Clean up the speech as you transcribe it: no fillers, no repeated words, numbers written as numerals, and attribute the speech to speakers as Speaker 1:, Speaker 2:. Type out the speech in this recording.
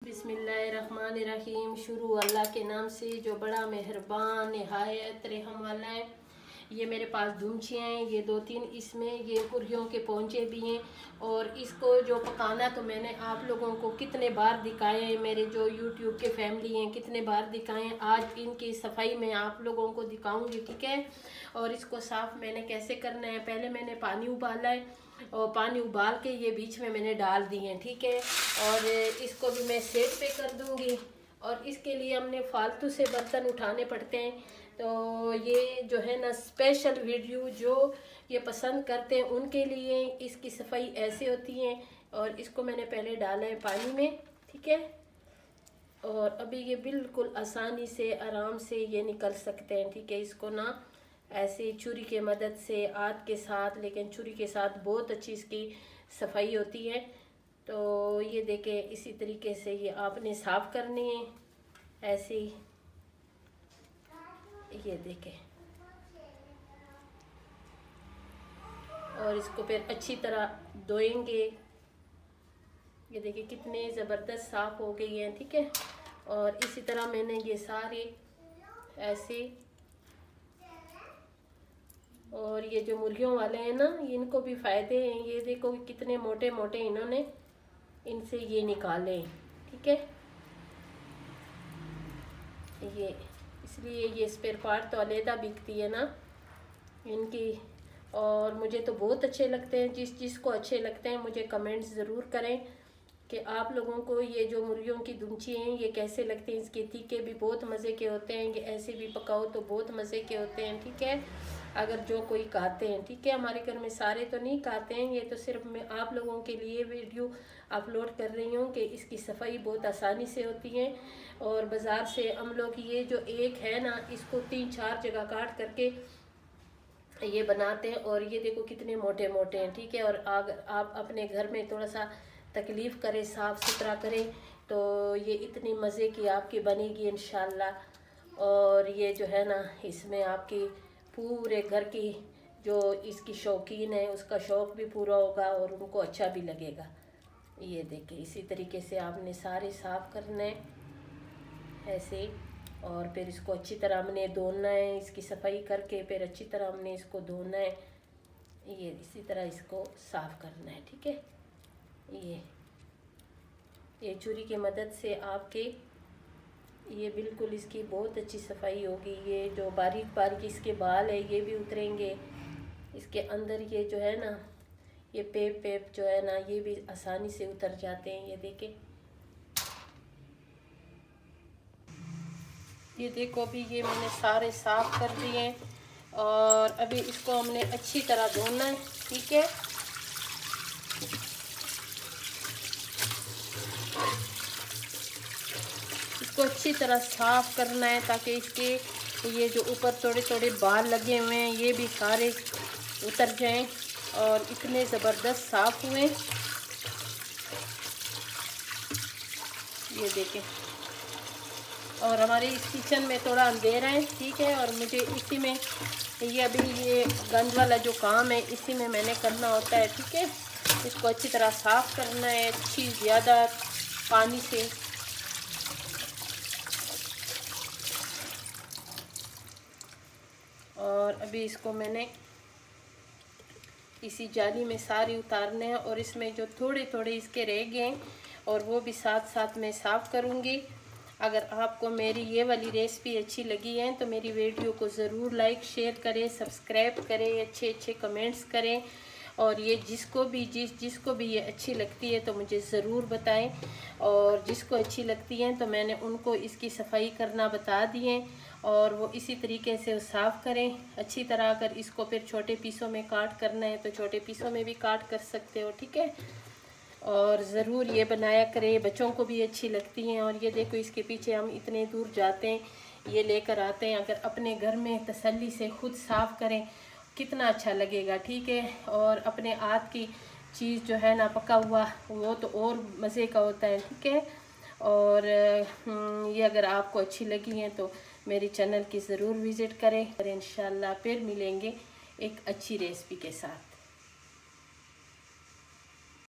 Speaker 1: बिस्मिल्लाहिर्रहमानिर्रहीम। शुरू अल्लाह के नाम से जो बड़ा मेहरबान निहायत रहम वाला है। ये मेरे पास धुमचियाँ हैं, ये 2-3 इसमें ये कुर्रियों के पोंचे भी हैं। और इसको जो पकाना तो मैंने आप लोगों को कितने बार दिखाए हैं, मेरे जो यूट्यूब के फैमिली हैं कितने बार दिखाए हैं। आज इनकी सफाई मैं आप लोगों को दिखाऊंगी, ठीक है। और इसको साफ़ मैंने कैसे करना है, पहले मैंने पानी उबाला है और पानी उबाल के ये बीच में मैंने डाल दिए हैं, ठीक है। और इसको भी मैं सेट पे कर दूंगी। और इसके लिए हमने फालतू से बर्तन उठाने पड़ते हैं, तो ये जो है ना स्पेशल वीडियो जो ये पसंद करते हैं उनके लिए इसकी सफाई ऐसे होती है। और इसको मैंने पहले डाला है पानी में, ठीक है। और अभी ये बिल्कुल आसानी से आराम से ये निकल सकते हैं, ठीक है। इसको ना ऐसे छुरी के मदद से हाथ के साथ, लेकिन छुरी के साथ बहुत अच्छी इसकी सफाई होती है। तो ये देखें, इसी तरीके से ये आपने साफ़ करनी है ऐसे ही। ये देखें, और इसको फिर अच्छी तरह धोएंगे। ये देखिए कितने ज़बरदस्त साफ़ हो गई हैं, ठीक है। और इसी तरह मैंने ये सारे ऐसे, और ये जो मुर्गियों वाले हैं ना इनको भी फ़ायदे हैं। ये देखो कितने मोटे मोटे इन्होंने इनसे ये निकाले, ठीक है। ये इसलिए ये स्पेयर पार्ट तो अलहदा बिकती है ना इनकी। और मुझे तो बहुत अच्छे लगते हैं। जिसको अच्छे लगते हैं मुझे कमेंट्स ज़रूर करें कि आप लोगों को ये जो मुर्गियों की दुमची हैं ये कैसे लगते हैं। इसके तीखे भी बहुत मज़े के होते हैं, ये ऐसे भी पकाओ तो बहुत मज़े के होते हैं, ठीक है। अगर जो कोई खाते हैं, ठीक है। हमारे घर में सारे तो नहीं खाते हैं, ये तो सिर्फ मैं आप लोगों के लिए वीडियो अपलोड कर रही हूँ कि इसकी सफाई बहुत आसानी से होती है। और बाज़ार से हम लोग ये जो एक है ना इसको 3-4 जगह काट करके ये बनाते हैं। और ये देखो कितने मोटे मोटे हैं, ठीक है। और अगर आप अपने घर में थोड़ा सा तकलीफ़ करें, साफ़ सुथरा करें, तो ये इतनी मज़े की आपकी बनेगी इंशाल्लाह। और ये जो है ना इसमें आपकी पूरे घर की जो इसकी शौकीन है उसका शौक़ भी पूरा होगा और उनको अच्छा भी लगेगा। ये देखिए इसी तरीके से आपने सारे साफ़ करना है ऐसे। और फिर इसको अच्छी तरह हमने धोना है, इसकी सफाई करके फिर अच्छी तरह हमने इसको धोना है। ये इसी तरह इसको साफ़ करना है, ठीक है। ये छुरी की मदद से आपके ये बिल्कुल इसकी बहुत अच्छी सफाई होगी। ये जो बारीक बारीक इसके बाल है ये भी उतरेंगे। इसके अंदर ये जो है ना ये पेप जो है ना ये भी आसानी से उतर जाते हैं। ये देखें, ये देखो अभी ये मैंने सारे साफ़ कर दिए हैं। और अभी इसको हमने अच्छी तरह धोना है, ठीक है। इसको अच्छी तरह साफ़ करना है ताकि इसके ये जो ऊपर थोड़े थोड़े बाल लगे हुए हैं ये भी सारे उतर जाएं। और इतने ज़बरदस्त साफ़ हुए, ये देखें। और हमारे इस किचन में थोड़ा अंधेरा है, ठीक है। और मुझे इसी में ये अभी ये गंद वाला जो काम है इसी में मैंने करना होता है, ठीक है। इसको अच्छी तरह साफ़ करना है अच्छी ज़्यादा पानी से। और अभी इसको मैंने इसी जाली में सारी उतारने हैं। और इसमें जो थोड़े थोड़े इसके रह गए और वो भी साथ साथ मैं साफ़ करूँगी। अगर आपको मेरी ये वाली रेसिपी अच्छी लगी है तो मेरी वीडियो को ज़रूर लाइक शेयर करें, सब्सक्राइब करें, अच्छे अच्छे कमेंट्स करें। और ये जिसको भी ये अच्छी लगती है तो मुझे ज़रूर बताएं। और जिसको अच्छी लगती है तो मैंने उनको इसकी सफाई करना बता दिए और वो इसी तरीके से साफ़ करें अच्छी तरह। अगर इसको फिर छोटे पीसों में काट करना है तो छोटे पीसों में भी काट कर सकते हो, ठीक है। और ज़रूर ये बनाया करें, बच्चों को भी अच्छी लगती हैं। और ये देखो इसके पीछे हम इतने दूर जाते हैं ये लेकर आते हैं। अगर अपने घर में तसल्ली से खुद साफ़ करें कितना अच्छा लगेगा, ठीक है। और अपने हाथ की चीज़ जो है ना पका हुआ वो तो और मज़े का होता है, ठीक है। और ये अगर आपको अच्छी लगी हैं तो मेरे चैनल की ज़रूर विज़िट करें। और इंशाल्लाह फिर मिलेंगे एक अच्छी रेसिपी के साथ।